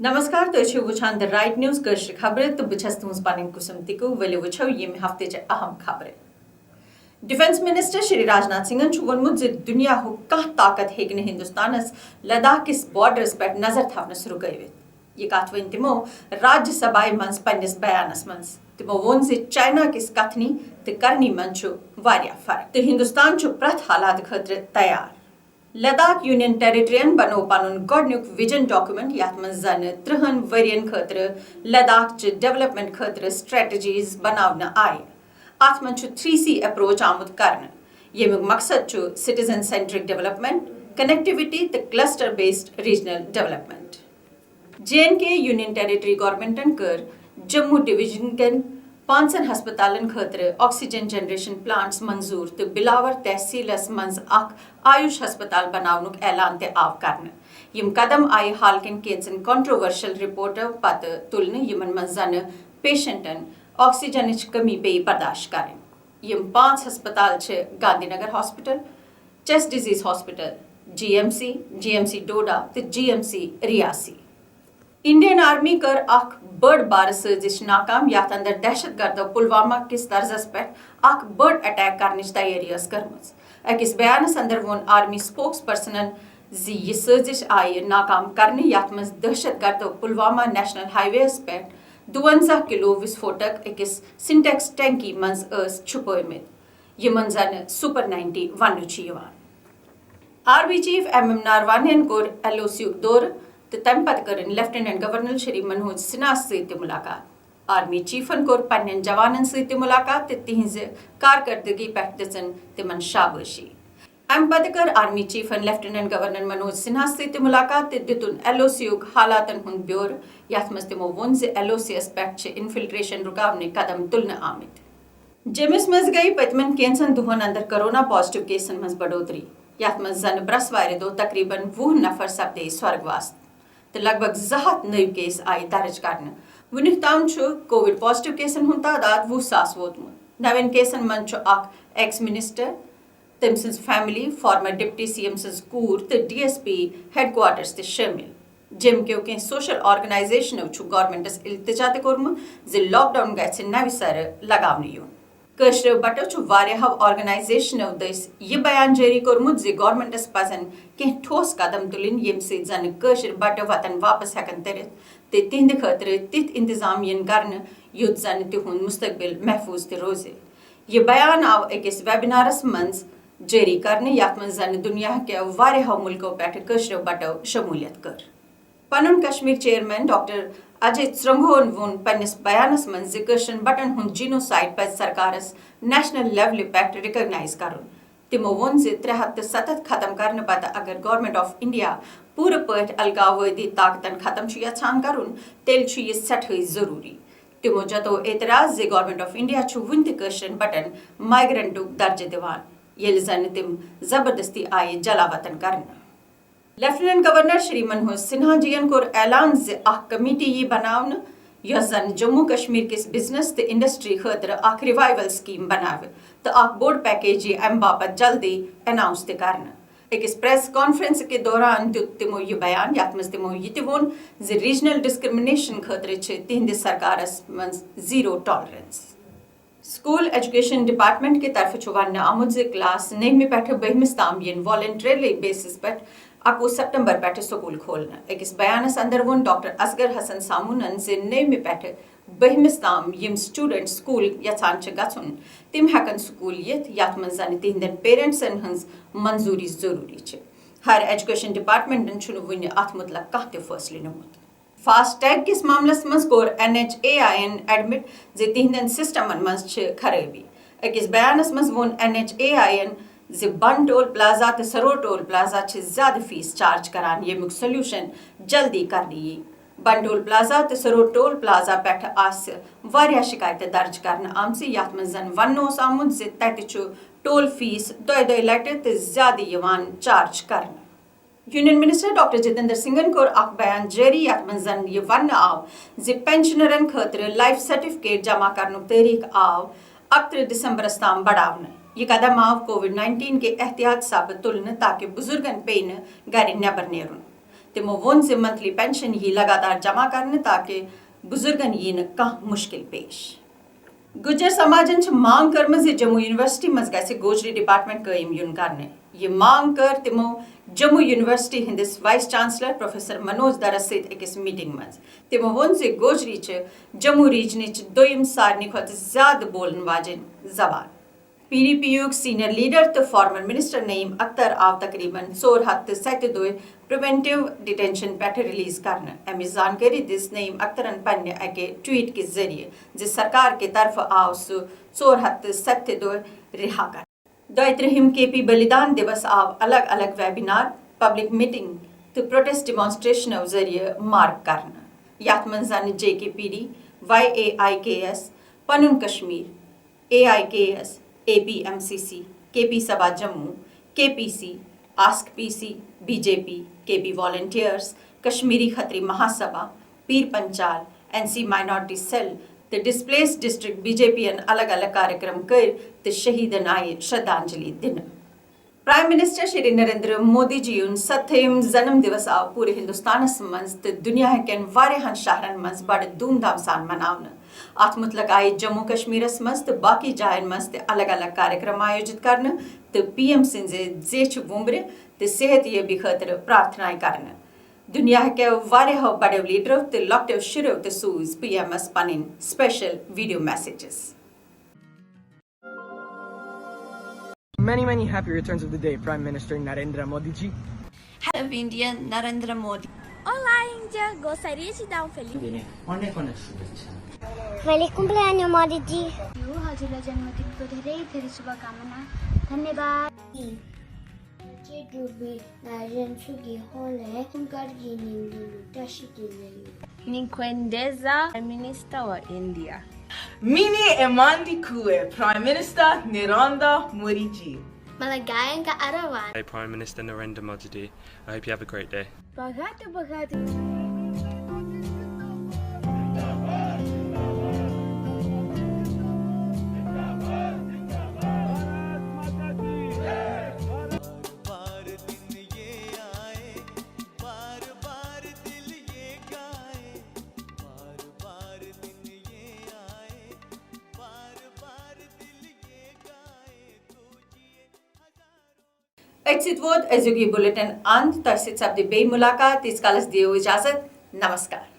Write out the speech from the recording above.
नमस्कार तुझे वुछान the right news कश्र खबर तो बछस तुम पन कुसुम तिकु वले वुछो यम हफ्ते च अहम खबर डिफेंस मिनिस्टर श्री राजनाथ सिंह वोनमुत ज दुनिया हो कह ताकत हेक हिंदुस्तानस लद्दाख किस बॉर्डर्स पे नजर थवनस रुकवित ये कथ वन तिमो राज्यसभा मज पन्निस बयानस मज तिमो वोन ज चाइना किस कथनी तो करनी मन वारिया फर्क तो हिंदुस्तान प्रथ हालात खतर तैयार लद्दाख यूनियन टेरिटरीन बनो पनुन गोडनुक विजन डॉक्यूमेंट यात मज जन 30 वरियन खतर लद्दाख च डेवलपमेंट खतर स्ट्रेटजीज बनावना आय अत मज 3C अप्रोच आमुद करन यमुक मकसद सिटीजन सेंट्रिक डेवलपमेंट कनेक्टिविटी तो cluster based regional development J&K union territory गवर्नमेंटन कर जम्मू डिवीजन कन 5 हस्पतालन खतर ऑक्सीजन जनरेशन प्लांट्स मंजूर तो बिलावर तहसीलस मज आयुष हस्पताल बनावनुक ऐलान ते आव करन यम कदम आय हालकन केंचन कंट्रोवर्शियल रिपोर्टो पत तुलन यमन मज जन पेशेंटन ऑक्सीजन कमी पे बर्दाश्त करें यम 5 हस्पताल Gandhinagar hospital chest disease hospital GMC डोडा तो GMC रियासी इंडियन आर्मी कर अख बड़ बार साजिश नाकाम यात अंदर दहशत गर्दो पुलवामा किस तर्जस पे अख बड़ अटैक करने तैयारी करमज अकिस बयानस अंदर वोन आर्मी स्पोक्स पर्सनन जी ये साजिश आय नाकाम करने यात मज दहशत गर्दो पुलवामा नेशनल हाईवेस पे 52 किलो विस्फोटक अकिस सिंटेक्स टैंकी मज छुपमित यमन जन सुपर 90 वन आर्मी चीफ MM नारवानियन कोर LOC दौर तो तम पत कर लेफ्टिनेंट गवर्नर श्री मनोज सिन्हा सत मुलाकात आर्मी चीफन कोर पन्न जवानन सत मुलाकात तो तिहज कारकर्दगी पे दिसन तिमन शाबाशी अम पत कर आर्मी चीफन लेफ्टिनेंट गवर्नर मनोज सिन्हा सत मुलाकात तो दितुन LOC हालातन हुंद ब्योर यात मज तिमो वोन ज LOCs पे इन्फिल्ट्रेशन रुकावने कदम तुलन आमित जमिस मज गई पतमन केंसन दुहन अंदर कोरोना पॉजिटिव केसन मज बढ़ोतरी यात मज जन ब्रसवार दो तकरीबन 20 नफर सपदे स्वर्गवास तो लगभग 7 नई केस आय दर्ज करने वुनिक ताम कोविड पॉजिटिव केसन हुंद तादाद 20,000 वोतमुत नवन केसन मन एक्स मिनिस्टर तम सज फैमिली फॉर्मर डिप्टी CM सज कूर तो DSP हेडक्वार्टर्स तो शामिल जम के सोशल ऑर्गनाइजेशन गवर्नमेंटस इल्तिजा कोर्मुत ज लॉकडाउन गि नव सर लगावन यून कशर बटो वारियाह ऑर्गनाइजेशनो दस यह बयान जारी कोर्मुत ज गवर्नमेंटस पजन कह ठोस कदम तुलिन यम से जन कशर बटो वतन वापस हेकन तरित ते तिंद खतर तिथ इंतजाम यन करन युद्ध जन तिहुंद मुस्तकबिल महफूज ते रोजे यह बयान आव अकिस वेबिनारस मंज जारी करने यात मज जन दुनिया के वारियाह मुल्कों पे कशर बटो शमूलियत कर पनुन कश्मीर चेयरमैन डॉक्टर अजय श्रृंगोन वोन पन्निस बयानस मन ज कशरन बटन हुन जीनोसाइड पे सरकारस नेशनल लेवल पे रिकॉग्नाइज करुन तिमो वोन ज 73 सतत खत्म करने पत अगर गवर्नमेंट ऑफ इंडिया पूरे पट अलगावदी ताकतन खत्म यछान करुन तेल यह सठे जरूरी तिमो जतो एतराज ज गवर्नमेंट ऑफ इंडिया वन कशरन बटन माइग्रेंटुक दर्ज दिवान ये जन तिम जबरदस्ती आय जलावतन करना लेफ्टिनेंट गवर्नर श्री मनोज सिन्हा जीन कोर ऐलान ज कमेटी यह बनावन यह जन जम्मू कश्मीर किस बिजनेस तो इंडस्ट्री खतर रिवाइवल स्कीम बनाव तो बोर्ड पैकेज अम बापत जल्दी अनाउंस करना अकिस प्रेस कॉन्फ्रेंस के दौरान दित तिमो यह बयान यात मज तिमो यह वोन ज रीजनल डिस्क्रिमिनेशन खतर तिहंद सरकारस मज zero tolerance school education department के तरफ वन आमुद ज क्लास 9 पे 12 ताम यन वॉलंटरी बेसिस पे 21 सितंबर पे स्कूल खोलना अकिस बयानस अंदर वोन डॉक्टर असगर हसन सामूनन ज 9 पे 12 ताम यम स्टूडेंट स्कूल यछान गछुन तिम हेकन स्कूल यथ यात मज जन तिहंदन पेरेंट्सन हंस मंजूरी जरूरी हर एजुकेशन डिपार्टमेंटन वन अत मुतलक कह ते फैसले निमुत फास्ट टैग किस मामलस मज कोर NHAIN एडमिट ज तिहंदन सिस्टमन मज खराबी अकिस बयानस मज वोन NHAIN ज बन टोल प्लाजा तो सरो टोल प्लाजा ज्यादा फीस चार्ज करान यमुक सोल्यूशन जल्दी कर दी बन टोल प्लाजा तो सरो टोल प्लाजा पे शिकायत दर्ज कर आमस यात मज जन वन आमुद ज तत टोल फीस 2 लट तो ज्यादा चार्ज कर यूनियन मिनिस्टर डॉक्टर जितेंद्र सिंगन कोर बयान जारी यात मज जन यह वन आव ज पेंशनरन खतर लाइफ सर्टिफिकेट जमा करनुक तारीख आव 31 दिसंबर ताम बढ़ावन यह कदम आव कोविड-19 के एहतियात साबित तुलन ताकि बुजुर्गन पे गर नबर नेरुन तमो वोन से मंथली पेंशन ही लगातार जमा करने ताकि बुजुर्गन यी न कह मुश्किल पेश गुजर समाजन मांग कर जम्मू यूनिवर्सिटी मज गि गोजरी डिपार्टमेंट कायम युन करने ये मांग कर तमो जम्मू यूनिवर्सिटी हिंदिस वाइस चांसलर प्रोफेसर मनोज दरस सहित अकिस मीटिंग मज तमो वोन से गोजरी जम्मू रीजन दोयम सारनी खुद ज्यादा बोलन वाजिन जबान PDPU सीनियर लीडर तो फॉर्मर मिनिस्टर नईम अख्तर आव तकरीबन 472 प्रिवेंटिव डिटेंशन पे रिलीज करना अमी जानकारी दिस नईम अख्तरन पन्ने अके ट्वीट के जरिए जिस सरकार के तरफ आव सु 472 रिहा कर दोयत्रहिम KP बलिदान दिवस आव अलग अलग वेबिनार पब्लिक मीटिंग तो प्रोटेस्ट डिमॉन्स्ट्रेशन जरिए मार्क करना यात मंजन JKPD YAIKS Panun Kashmir AIKS APMCC KP Sabha Jammu KPC आस्क PC BJP KP volunteers Kashmiri Khatri Mahasabha Pir Panchal NC minority cell ते डिस्प्लेस्ड डिस्ट्रिक्ट BJP अलग अलग कार्यक्रम कर ते शहीदन आए श्रद्धांजलि दिन प्राइम मिनिस्टर श्री नरेंद्र मोदी जी उन 7वें जन्म दिवस आव पूरे हिंदुस्तान मज ते दुनिया केन वारियाहन शहरन मज बड़ धूमधाम सान मनावन अत मुतलक आए जम्मू कश्मीर मज तो बाकी जायन मज ते अलग अलग कार्यक्रम आयोजित करने तो PM सिंजे जेछ वुम्ब्र ते सेहत ये भी खतर प्रार्थनाएं करने दुनिया के वारियाह बड़े लीडर ते लॉकडाउन शुरू ते सूज PMS पनिन special video messages Many happy returns of the day, Prime Minister Narendra Modi ji. Head of India, Narendra Modi. Olá, Índia! Gostaria de dar um feliz... Feliz cumpleaños, Modi ji. हजुरलाई जन्मदिनको धेरै धेरै शुभकामना धन्यवाद के डुबी Narayan Swiggy होले kungargi nindu tashikile Ninkwendeza Prime Minister wa India Mini Emandi Kue, Prime Minister Narendra Modi ji. Maligayang kaarawan. Hey, Prime Minister Narendra Modi ji. I hope you have a great day. Bagatu. Exit vote, bulletin अंत तक सब मुलाकात इस कालस दियो इजाजत नमस्कार